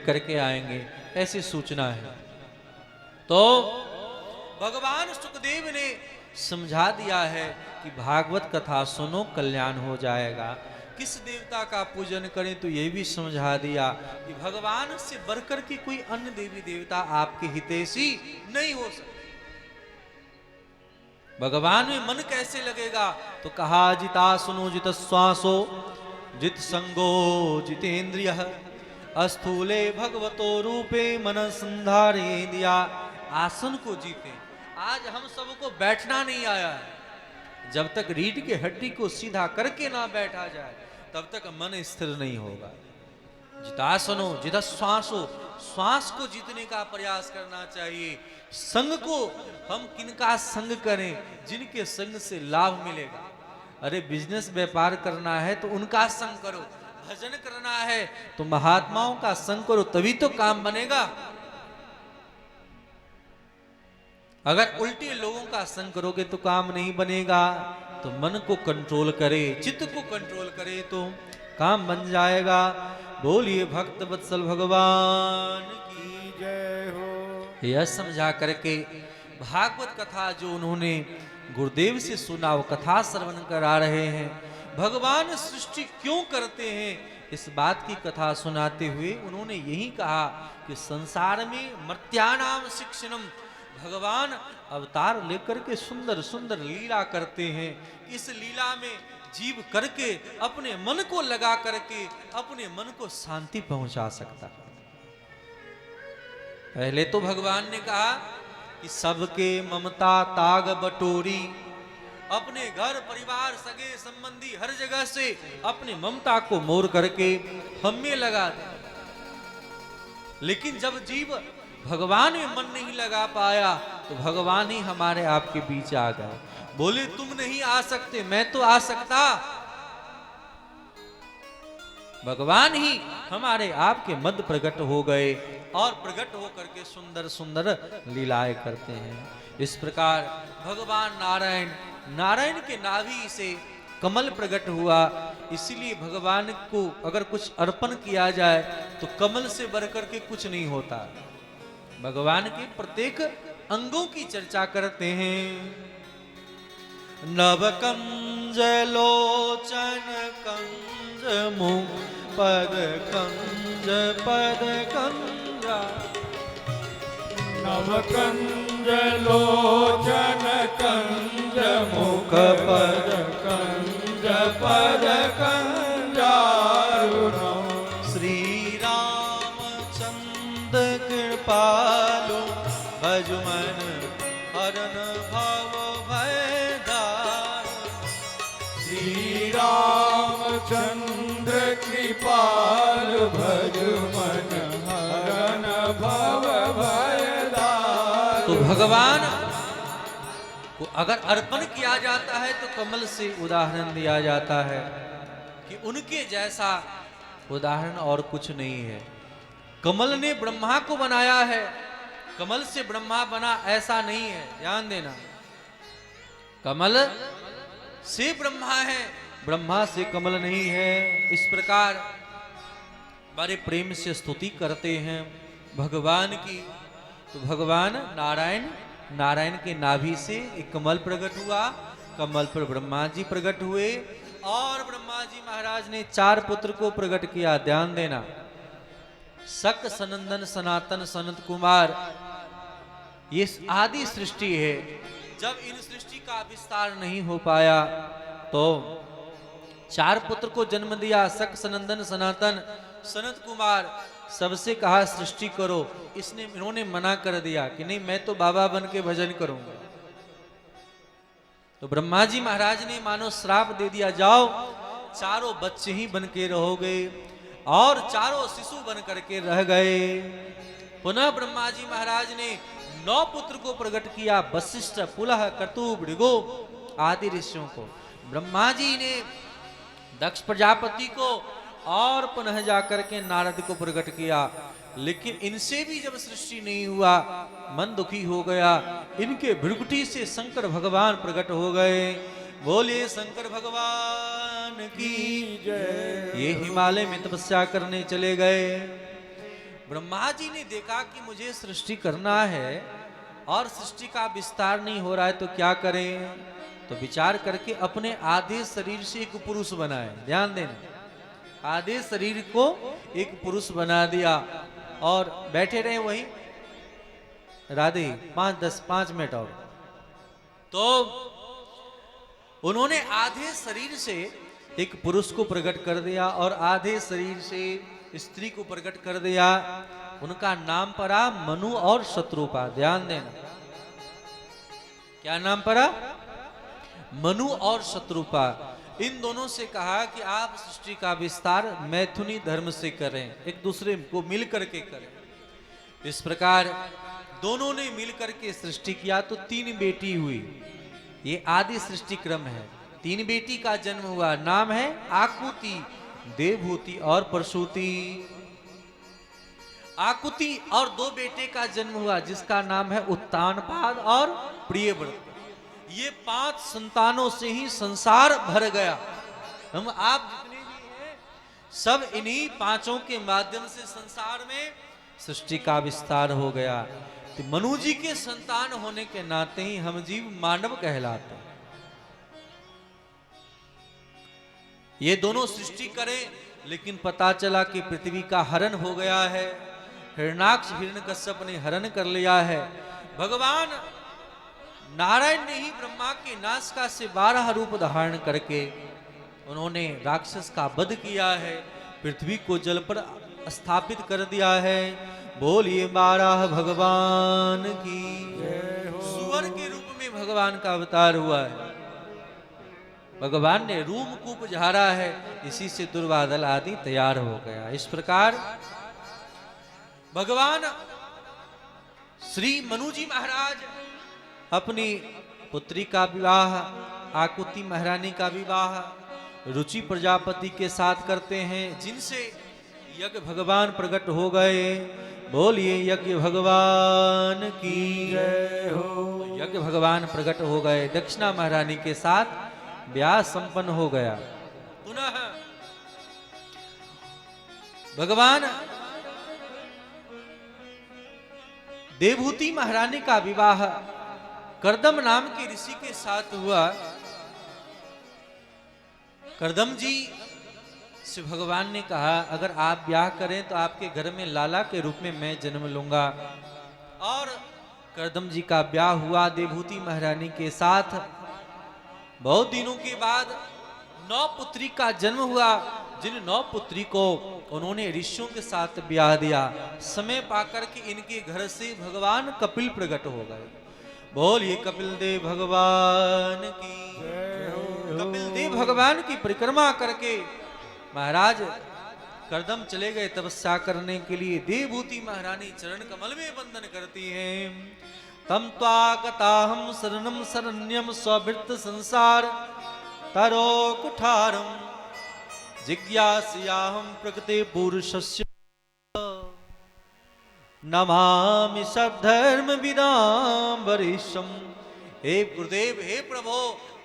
करके आएंगे, ऐसी सूचना है। तो भगवान सुखदेव ने समझा दिया है कि भागवत कथा सुनो, कल्याण हो जाएगा। किस देवता का पूजन करें तो ये भी समझा दिया कि भगवान से बढ़कर की कोई अन्य देवी देवता आपके हितैषी नहीं हो सकते। भगवान में मन कैसे लगेगा, तो कहा जिता सुनो जित श्वासो जित संगो जितेन्द्रिय अस्थूले भगवतो रूपे मन संधारे दिया। आसन को जीते। आज हम सबको बैठना नहीं आया है। जब तक रीढ़ की हड्डी को सीधा करके ना बैठा जाए तब तक मन स्थिर नहीं होगा। जितासनो जित श्वासो, श्वास को जीतने का प्रयास करना चाहिए। संग को हम किनका संग करें, जिनके संग से लाभ मिलेगा। अरे बिजनेस व्यापार करना है तो उनका संग करो, भजन करना है तो महात्माओं का संग करो, तभी तो काम बनेगा। अगर उल्टे लोगों का संग करोगे तो काम नहीं बनेगा। तो मन को कंट्रोल करे, चित्त को कंट्रोल करे तो काम बन जाएगा। बोलिए भक्त वत्सल भगवान की जय हो। यह समझा करके भागवत कथा जो उन्होंने गुरुदेव से सुना वो कथा श्रवण करा रहे हैं। भगवान सृष्टि क्यों करते हैं इस बात की कथा सुनाते हुए उन्होंने यही कहा कि संसार में मर्त्यानाम शिक्षणम, भगवान अवतार लेकर के सुंदर सुंदर लीला करते हैं। इस लीला में जीव करके अपने मन को लगा करके अपने मन को शांति पहुंचा सकता है। पहले तो भगवान ने कहा कि सबके ममता ताग बटोरी, अपने घर परिवार सगे संबंधी हर जगह से अपनी ममता को मोर करके हम में लगा दे। लेकिन जब जीव भगवान में मन नहीं लगा पाया तो भगवान ही हमारे आपके बीच आ गए। बोले तुम नहीं आ सकते, मैं तो आ सकता। भगवान ही हमारे आपके मध्य प्रकट हो गए और प्रकट होकर के सुंदर सुंदर लीलाएं करते हैं। इस प्रकार भगवान नारायण के नाभि से कमल प्रकट हुआ। इसीलिए भगवान को अगर कुछ अर्पण किया जाए तो कमल से बढ़कर के कुछ नहीं होता। भगवान के प्रत्येक अंगों की चर्चा करते हैं। नव कंज लोचन कंज मुख पद कंजा, नव कंज लोचन कंज मुख पद कंजारुणो। श्री रामचंद्र कृपालु भजमन हरन भव भयदार। श्री रामचंद्र कृपाल भजमन हरन भव भयदार। तो भगवान को अगर अर्पण किया जाता है तो कमल से उदाहरण दिया जाता है कि उनके जैसा उदाहरण और कुछ नहीं है। कमल ने ब्रह्मा को बनाया है, कमल से ब्रह्मा बना ऐसा नहीं है, ध्यान देना। कमल से ब्रह्मा है, ब्रह्मा से कमल नहीं है। इस प्रकार बड़े प्रेम से स्तुति करते हैं भगवान की। तो भगवान नारायण के नाभि से एक कमल प्रकट हुआ, कमल पर ब्रह्मा जी प्रकट हुए और ब्रह्मा जी महाराज ने 4 पुत्र को प्रकट किया। ध्यान देना, शक सनंदन सनातन सनत कुमार, ये आदि सृष्टि है। जब इन सृष्टि का विस्तार नहीं हो पाया तो 4 पुत्र को जन्म दिया, शक सनंदन सनातन सनत कुमार। सबसे कहा सृष्टि करो, इन्होंने मना कर दिया कि नहीं मैं तो बाबा बन के भजन करूंगा। तो ब्रह्मा जी महाराज ने मानो श्राप दे दिया, जाओ चारों बच्चे ही बन के रहोगे, और चारों शिशु बन करके रह गए। पुनः ब्रह्मा जी महाराज ने 9 पुत्र को प्रकट किया, वशिष्ठ पुलह क्रतु भृगु आदि ऋषियों को। ब्रह्मा जी ने दक्ष प्रजापति को और पुनः जाकर के नारद को प्रकट किया। लेकिन इनसे भी जब सृष्टि नहीं हुआ, मन दुखी हो गया। इनके भृकुटी से शंकर भगवान प्रकट हो गए। बोलिए शंकर भगवान की जय। ये हिमालय में तपस्या करने चले गए। ब्रह्मा जी ने देखा कि मुझे सृष्टि करना है और सृष्टि का विस्तार नहीं हो रहा है तो क्या करें, तो विचार करके अपने आधे शरीर से एक पुरुष बनाए। ध्यान देना, आधे शरीर को एक पुरुष बना दिया और बैठे रहे वहीं राधे 5 मिनट और। तो उन्होंने आधे शरीर से एक पुरुष को प्रकट कर दिया और आधे शरीर से स्त्री को प्रकट कर दिया। उनका नाम पड़ा मनु और शत्रुपा। ध्यान देना, क्या नाम पड़ा? मनु और शत्रुपा। इन दोनों से कहा कि आप सृष्टि का विस्तार मैथुनी धर्म से करें, एक दूसरे को मिल करके करें। इस प्रकार दोनों ने मिल करके सृष्टि किया तो 3 बेटी हुई। ये आदि सृष्टि क्रम है। 3 बेटी का जन्म हुआ, नाम है आकुति, देवहूति और प्रसूति। आकुति और 2 बेटे का जन्म हुआ जिसका नाम है उत्तानपाद और प्रियव्रत। ये 5 संतानों से ही संसार भर गया। हम आप जितने भी हैं सब इन्हीं 5 के माध्यम से संसार में सृष्टि का विस्तार हो गया। तो मनु जी के संतान होने के नाते ही हम जीव मानव कहलाते हैं। ये दोनों सृष्टि करें, लेकिन पता चला कि पृथ्वी का हरण हो गया है। हिरण्याक्ष हिरण्यकश्यप ने हरण कर लिया है। भगवान नारायण ने ही ब्रह्मा के नासिका से 12 रूप धारण करके उन्होंने राक्षस का वध किया है, पृथ्वी को जल पर स्थापित कर दिया है। बोलिए 12 भगवान की। सुअर के रूप में भगवान का अवतार हुआ है। भगवान ने रूमकूप झाड़ा है, इसी से दुर्वादल आदि तैयार हो गया। इस प्रकार भगवान श्री मनु जी महाराज अपनी पुत्री का विवाह, आकुति महारानी का विवाह रुचि प्रजापति के साथ करते हैं, जिनसे यज्ञ भगवान प्रकट हो गए। बोलिए यज्ञ भगवान की जय हो। यज्ञ भगवान प्रकट हो गए, दक्षिणा महारानी के साथ ब्याह संपन्न हो गया। पुनः भगवान देवहूति महारानी का विवाह करदम नाम के ऋषि के साथ हुआ। करदम जी से भगवान ने कहा, अगर आप ब्याह करें तो आपके घर में लाला के रूप में मैं जन्म लूंगा। और करदम जी का ब्याह हुआ देवहूति महारानी के साथ। बहुत दिनों के बाद 9 पुत्री का जन्म हुआ, जिन 9 पुत्री को उन्होंने ऋषियों के साथ ब्याह दिया। समय पाकर के इनके घर से भगवान कपिल प्रकट हो गए। बोलिए कपिल देव भगवान की। कपिल देव भगवान की परिक्रमा करके महाराज करदम चले गए तपस्या करने के लिए। देवहूति महारानी चरण कमल में वंदन करती हैं। तम त्वागताहं शरणं शरण्यं स्वभृत संसार तरो कुठारं जिज्ञासयाहं प्रकृते पुरुषस्य नमामि सद्धर्म विदां वरिष्ठं। हे गुरुदेव, हे प्रभु,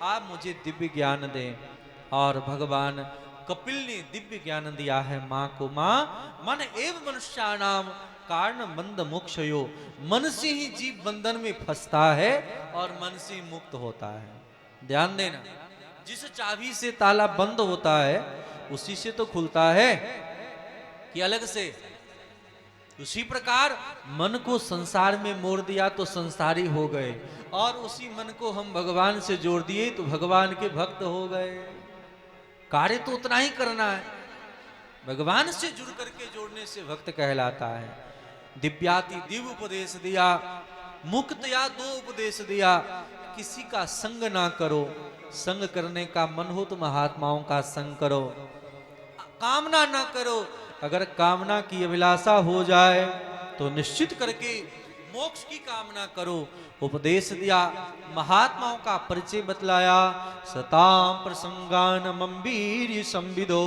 आप मुझे दिव्य ज्ञान दें। और भगवान कपिल ने दिव्य ज्ञान दिया है माँ को। माँ मन एवं मनुष्याणाम कारण बंध मोक्षयो। मन से ही जीव बंधन में फंसता है और मन से मुक्त होता है। ध्यान देना, जिस चाबी से ताला बंद होता है उसी से तो खुलता है कि अलग से। उसी प्रकार मन को संसार में मोड़ दिया तो संसारी हो गए, और उसी मन को हम भगवान से जोड़ दिए तो भगवान के भक्त हो गए। कार्य तो उतना ही करना है, भगवान से जुड़ करके जोड़ने से भक्त कहलाता है। दिव्याति दिव्य उपदेश दिया, मुक्त या 2 उपदेश दिया। किसी का संग ना करो, संग करने का मन हो तो महात्माओं का संग करो। कामना ना करो, अगर कामना की अभिलाषा हो जाए तो निश्चित करके मोक्ष की कामना करो। उपदेश दिया, महात्माओं का परिचय बतलाया। सताम प्रसंगान मम्बीर संविदो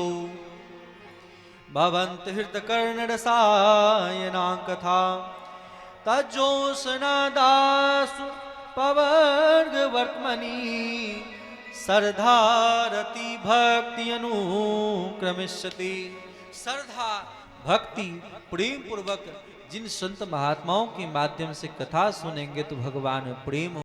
भवंत हृत कर्ण रसायना कथा तजोसना दासु पवर्ग वर्तमनी श्रद्धारति भक्ति अनुक्रमिष्यति। श्रद्धा भक्ति प्रेम पूर्वक जिन संत महात्माओं के माध्यम से कथा सुनेंगे तो भगवान प्रेम